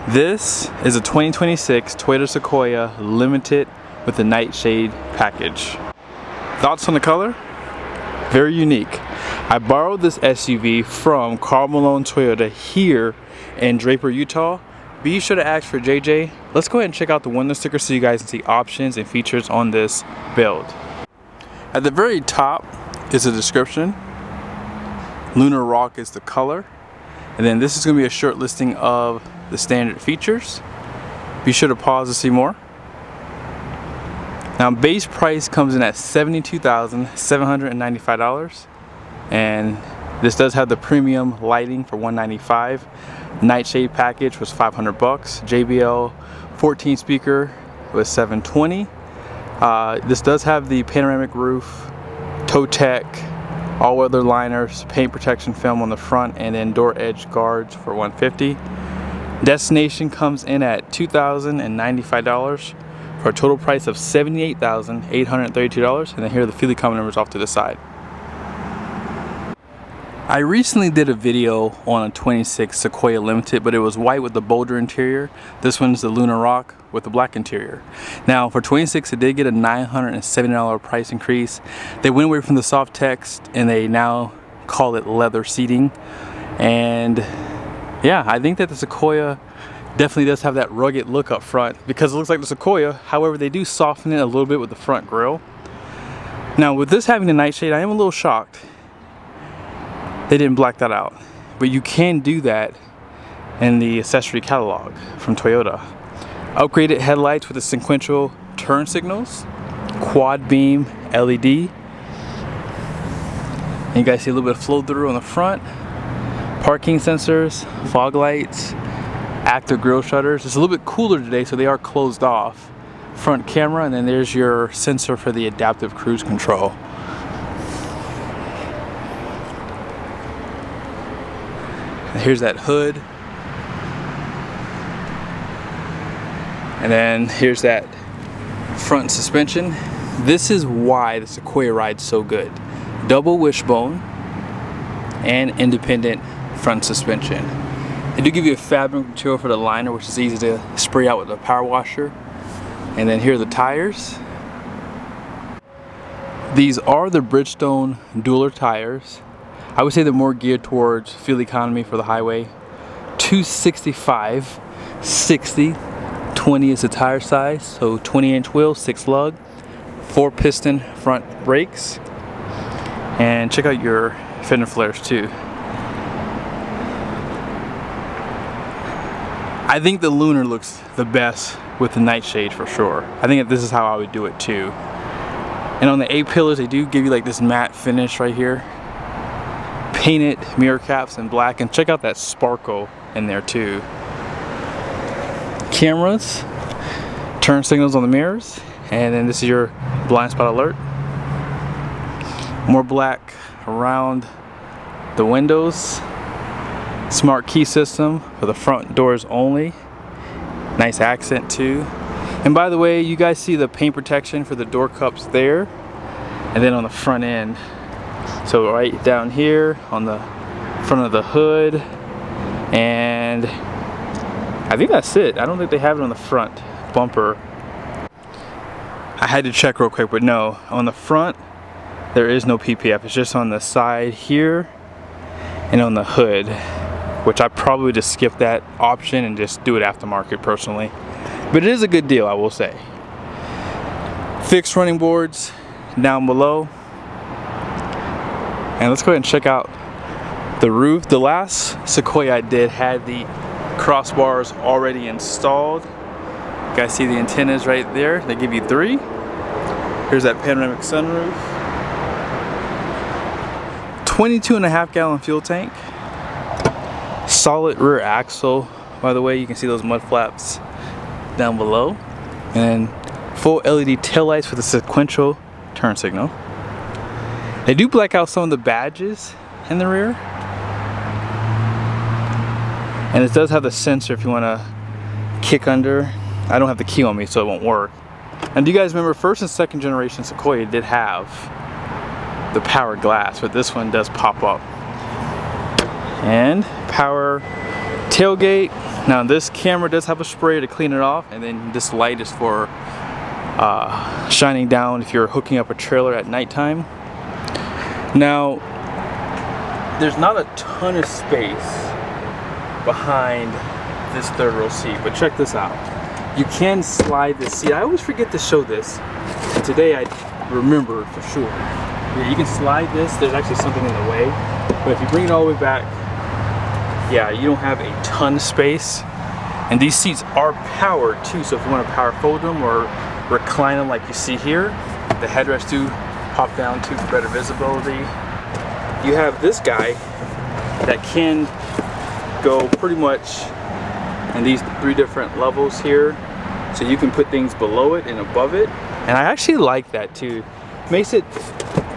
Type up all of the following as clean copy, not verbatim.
This is a 2026 Toyota Sequoia Limited with the Nightshade Package. Thoughts on the color? Very unique. I borrowed this SUV from Karl Malone Toyota here in Draper, Utah. Be sure to ask for JJ. Let's go ahead and check out the window sticker so you guys can see options and features on this build. At the very top is a description. Lunar Rock is the color. And then this is going to be a short listing of the standard features. Be sure to pause to see more. Now base price comes in at $72,795, and this does have the premium lighting for $195. Nightshade package was $500. JBL 14 speaker was $720. This does have the panoramic roof, toe tech, all-weather liners, paint protection film on the front, and then door edge guards for $150. Destination comes in at $2,095 for a total price of $78,832. And then here are the Feely comment numbers off to the side. I recently did a video on a 26 Sequoia Limited, but it was white with the bolder interior. This one's the Lunar Rock with the black interior. Now for 26, it did get a $970 price increase. They went away from the soft text and they now call it leather seating. And yeah, I think that the Sequoia definitely does have that rugged look up front because it looks like the Sequoia. However, they do soften it a little bit with the front grille. Now with this having the Nightshade, I am a little shocked they didn't black that out, but you can do that in the accessory catalog from Toyota. Upgraded headlights with the sequential turn signals, quad beam LED, and you guys see a little bit of flow through on the front, parking sensors, fog lights, active grille shutters. It's a little bit cooler today, so they are closed off. Front camera, and then there's your sensor for the adaptive cruise control. Here's that hood, and then here's that front suspension. This is why the Sequoia rides so good. Double wishbone and independent front suspension. They do give you a fabric material for the liner, which is easy to spray out with a power washer. And then here are the tires. These are the Bridgestone Dueler tires. I would say they're more geared towards fuel economy for the highway. 265, 60, 20 is the tire size, so 20-inch wheels, 6 lug, 4 piston front brakes, and check out your fender flares too. I think the Lunar looks the best with the Nightshade for sure. I think that this is how I would do it too. And on the A-pillars, they do give you like this matte finish right here. Painted mirror caps in black, and check out that sparkle in there too. Cameras, turn signals on the mirrors, and then this is your blind spot alert. More black around the windows. Smart key system for the front doors only. Nice accent too. And by the way, you guys see the paint protection for the door cups there, and then on the front end. So right down here on the front of the hood, and I think that's it. I don't think they have it on the front bumper. I had to check real quick, but no, on the front there is no PPF. It's just on the side here and on the hood, which I probably would just skip that option and just do it aftermarket personally. But it is a good deal, I will say. Fixed running boards down below. And let's go ahead and check out the roof. The last Sequoia I did had the crossbars already installed. You guys see the antennas right there. They give you 3. Here's that panoramic sunroof. 22.5 gallon fuel tank. Solid rear axle. By the way, you can see those mud flaps down below. And full LED taillights for the sequential turn signal. They do black out some of the badges in the rear. And it does have the sensor if you want to kick under. I don't have the key on me, so it won't work. And do you guys remember first and second generation Sequoia did have the power glass, but this one does pop up. And power tailgate. Now this camera does have a sprayer to clean it off, and then this light is for shining down if you're hooking up a trailer at nighttime. Now there's not a ton of space behind this third row seat, but check this out. You can slide this seat. I always forget to show this, and today I remember for sure. Yeah, you can slide this. There's actually something in the way, but if you bring it all the way back, yeah, you don't have a ton of space. And these seats are powered too, so if you want to power fold them or recline them like you see here, the headrests do pop down too for better visibility. You have this guy that can go pretty much in these 3 different levels here, so you can put things below it and above it, and I actually like that too. Makes it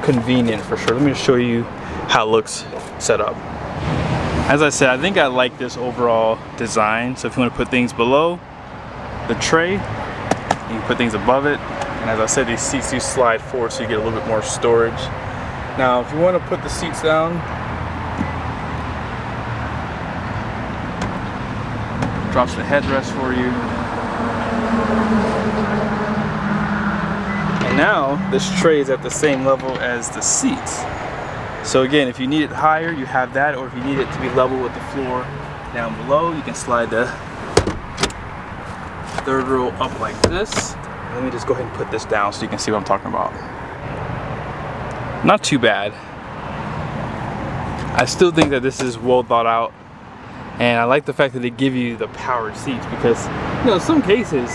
convenient for sure. Let me just show you how it looks set up. As I said, I think I like this overall design. So if you want to put things below the tray, you can put things above it, and as I said, these seats do slide forward so you get a little bit more storage. Now if you want to put the seats down, drops the headrest for you. And now this tray is at the same level as the seats. So again, if you need it higher, you have that, or if you need it to be level with the floor down below, you can slide the third row up like this. Let me just go ahead and put this down so you can see what I'm talking about. Not too bad. I still think that this is well thought out. And I like the fact that they give you the powered seats, because, you know, in some cases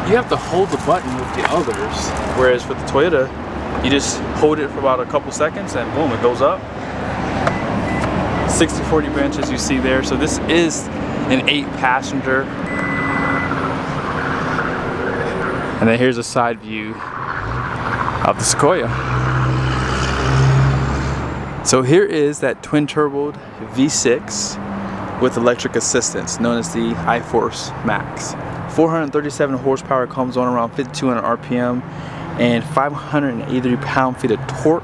you have to hold the button with the others, whereas for the Toyota you just hold it for about a couple seconds and boom, it goes up. 60/40 bench as you see there. So this is an 8-passenger. And then here's a side view of the Sequoia. So here is that twin-turboed V6 with electric assistance, known as the iForce Max. 437 horsepower, comes on around 5,200 RPM, and 583 pound-feet of torque,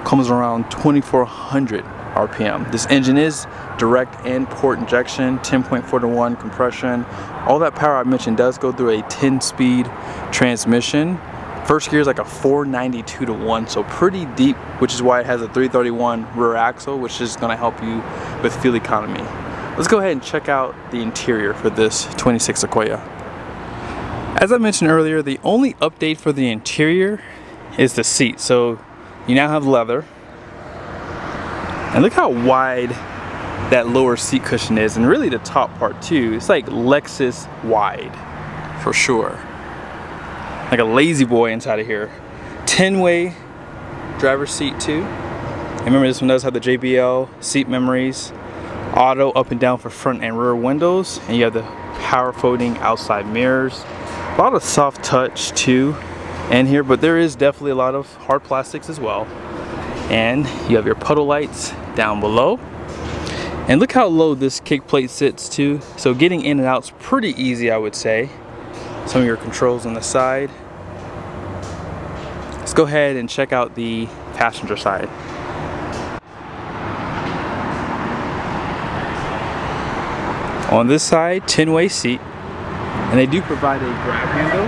comes around 2,400 RPM. This engine is direct and port injection, 10.4-to-1 compression. All that power I mentioned does go through a 10-speed transmission. First gear is like a 492-to-1, so pretty deep, which is why it has a 331 rear axle, which is going to help you with fuel economy. Let's go ahead and check out the interior for this 26 Sequoia. As I mentioned earlier, the only update for the interior is the seat. So you now have leather. And look how wide that lower seat cushion is, and really the top part too. It's like Lexus wide, for sure. Like a lazy boy inside of here. 10-way driver's seat too. And remember, this one does have the JBL seat memories. Auto up and down for front and rear windows, and you have the power folding outside mirrors. A lot of soft touch too in here, but there is definitely a lot of hard plastics as well. And you have your puddle lights down below, and look how low this kick plate sits too, so getting in and out is pretty easy, I would say. Some of your controls on the side. Let's go ahead and check out the passenger side. On this side, 10-way seat, and they do provide a grab handle.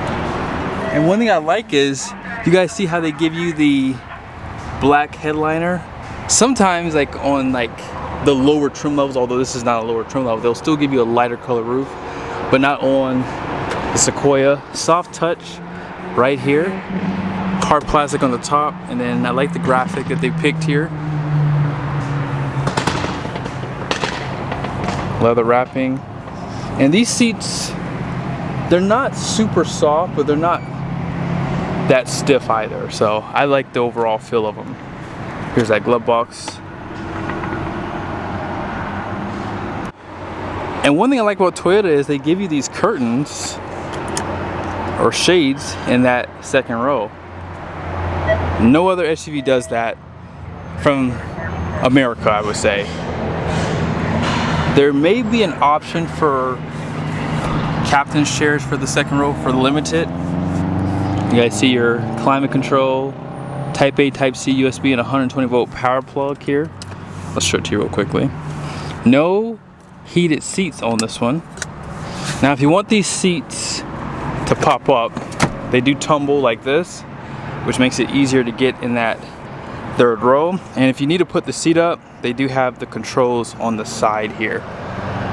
And one thing I like is, you guys see how they give you the black headliner? Sometimes like on like the lower trim levels, although this is not a lower trim level, they'll still give you a lighter color roof, but not on the Sequoia. Soft touch right here, hard plastic on the top, and then I like the graphic that they picked here. Leather wrapping. And these seats, they're not super soft, but they're not that stiff either, so I like the overall feel of them. Here's that glove box. And one thing I like about Toyota is they give you these curtains or shades in that second row. No other SUV does that from America, I would say. There may be an option for captain's chairs for the second row for the limited. You guys see your climate control, Type A, Type C, USB, and 120-volt power plug here. Let's show it to you real quickly. No heated seats on this one. Now if you want these seats to pop up, they do tumble like this, which makes it easier to get in that third row. And if you need to put the seat up, they do have the controls on the side here.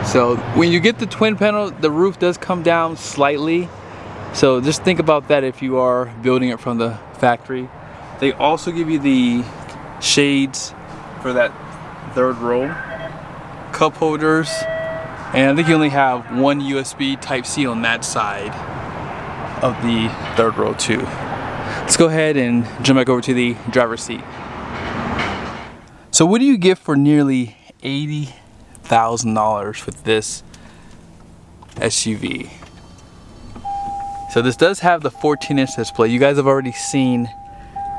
So when you get the twin panel, the roof does come down slightly. So just think about that if you are building it from the factory. They also give you the shades for that third row, cup holders, and I think you only have one USB Type-C on that side of the third row too. Let's go ahead and jump back over to the driver's seat. So what do you get for nearly $80,000 with this SUV? So this does have the 14-inch display. You guys have already seen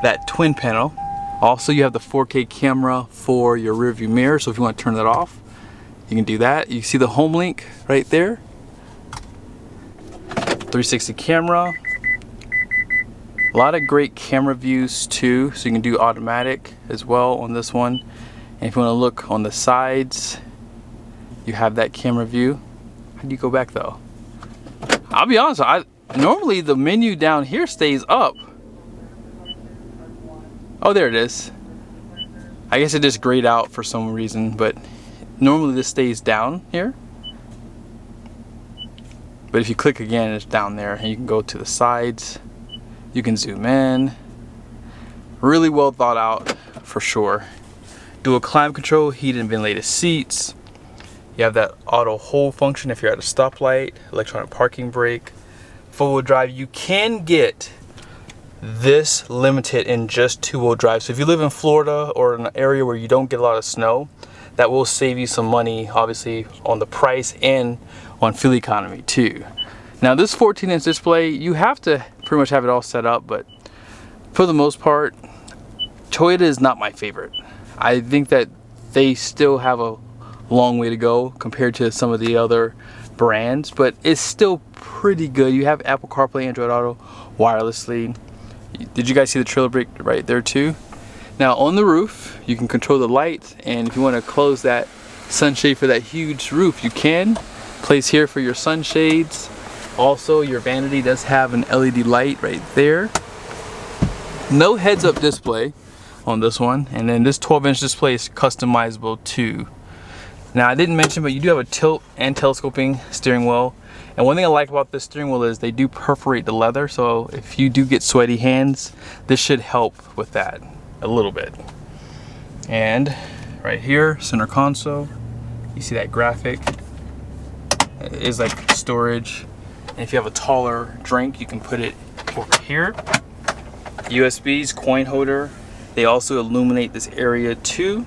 that twin panel. Also, you have the 4K camera for your rear view mirror, so if you want to turn that off, you can do that. You see the home link right there. 360 camera. A lot of great camera views too, so you can do automatic as well on this one. And if you want to look on the sides, you have that camera view. How do you go back though? I'll be honest, normally the menu down here stays up. Oh, there it is. I guess it just grayed out for some reason, but normally this stays down here. But if you click again, it's down there, and you can go to the sides. You can zoom in. Really well thought out for sure. Dual climate control, heated and ventilated seats. You have that auto hold function if you're at a stoplight, electronic parking brake, four-wheel drive. You can get this limited in just two-wheel drive. So if you live in Florida or in an area where you don't get a lot of snow, that will save you some money, obviously, on the price and on fuel economy too. Now this 14-inch display, you have to pretty much have it all set up, but for the most part, Toyota is not my favorite. I think that they still have a long way to go compared to some of the other brands, but it's still pretty good. You have Apple CarPlay, Android Auto wirelessly. Did you guys see the trailer brake right there too? Now on the roof, you can control the light, and if you want to close that sunshade for that huge roof, you can. Place here for your sunshades. Also, your vanity does have an LED light right there. No heads-up display on this one, and then this 12-inch display is customizable too. Now I didn't mention, but you do have a tilt and telescoping steering wheel. And one thing I like about this steering wheel is they do perforate the leather, so if you do get sweaty hands, this should help with that a little bit. And right here, center console, you see that graphic. It is like storage. And if you have a taller drink, you can put it over here. USBs, coin holder. They also illuminate this area too.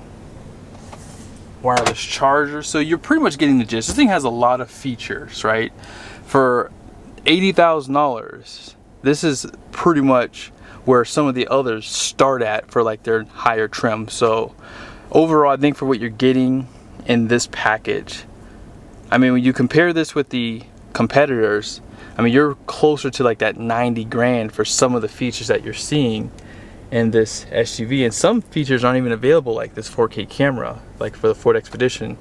Wireless charger, so you're pretty much getting the gist. This thing has a lot of features, right? For $80,000, this is pretty much where some of the others start at for like their higher trim. So overall, I think for what you're getting in this package, I mean, when you compare this with the competitors, I mean, you're closer to like that 90 grand for some of the features that you're seeing in this SUV, and some features aren't even available, like this 4K camera, like for the Ford Expedition.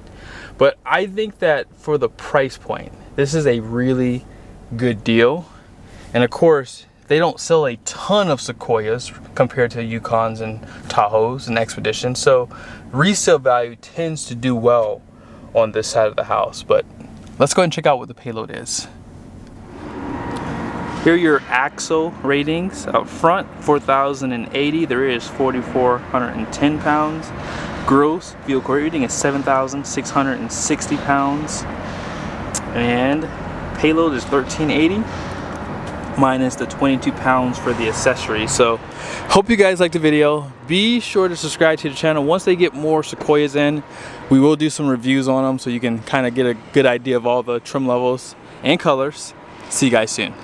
But I think that for the price point, this is a really good deal. And of course, they don't sell a ton of Sequoias compared to Yukons and Tahoes and Expeditions, so resale value tends to do well on this side of the house. But let's go ahead and check out what the Payload is. Here are your axle ratings. Up front, 4,080. The rear is 4,410 pounds. Gross vehicle rating is 7,660 pounds. And payload is 1,380 minus the 22 pounds for the accessories. So hope you guys liked the video. Be sure to subscribe to the channel. Once they get more Sequoias in, we will do some reviews on them so you can kind of get a good idea of all the trim levels and colors. See you guys soon.